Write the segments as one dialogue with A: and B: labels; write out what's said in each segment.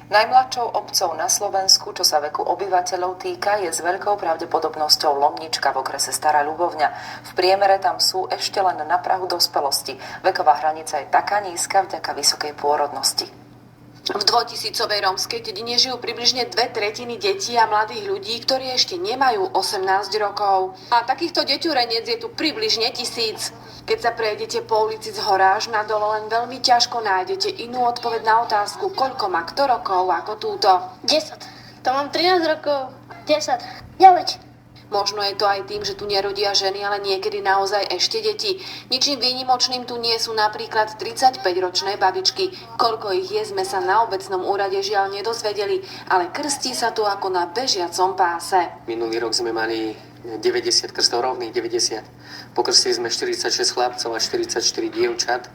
A: Najmladšou obcov na Slovensku, čo sa veku obyvateľov týka, je s veľkou pravdepodobnosťou Lomnička v okrese Stará Ľubovňa. V priemere tam sú ešte len na prahu dospelosti. Veková hranica je taká nízka vďaka vysokej pôrodnosti.
B: V 2000-ovej rómskej dedine žijú približne 2/3 detí a mladých ľudí, ktorí ešte nemajú 18 rokov. A takýchto deťureniec je tu približne 1000. Keď sa prejdete po ulici z hora až na dole, len veľmi ťažko nájdete inú odpoveď na otázku, koľko má kto rokov ako túto.
C: 10. To mám 13 rokov. 10. 9.
B: Možno je to aj tým, že tu nerodia ženy, ale niekedy naozaj ešte deti. Ničím výnimočným tu nie sú napríklad 35-ročné babičky. Koľko ich je, sme sa na obecnom úrade žiaľ nedozvedeli, ale krstí sa tu ako na bežiacom páse.
D: Minulý rok sme mali 90 krstov, rovných 90. Pokrstili sme 46 chlapcov a 44 dievčat.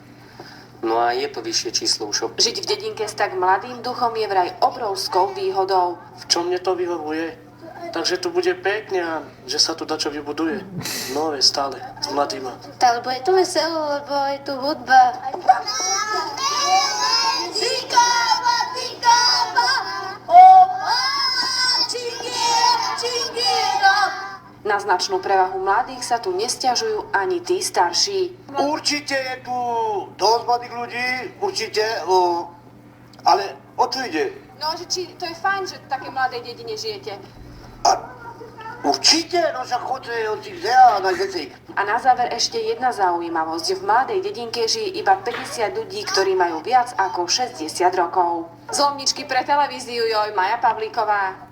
D: No a je to vyššie číslo už.
B: Žiť v dedinke s tak mladým duchom je vraj obrovskou výhodou.
E: V čom mne to vyhovuje? Takže tu bude pekne a že sa tu dačo vybuduje. Nové stále, s mladýma.
C: Tak, lebo je tu veselo, lebo je tu hudba.
B: Na značnú prevahu mladých sa tu nesťažujú ani tí starší.
F: Určite je tu dosť mladých ľudí, určite, ale o čo ide?
B: No, že či to je fajn, že v takej mladej dedine žijete.
F: Určite, no však chodte od tých a nájdete ich.
B: A na záver ešte jedna zaujímavosť. V mladej dedinke žije iba 50 ľudí, ktorí majú viac ako 60 rokov. Z Lomničky pre televíziu Joj, Maja Pavlíková.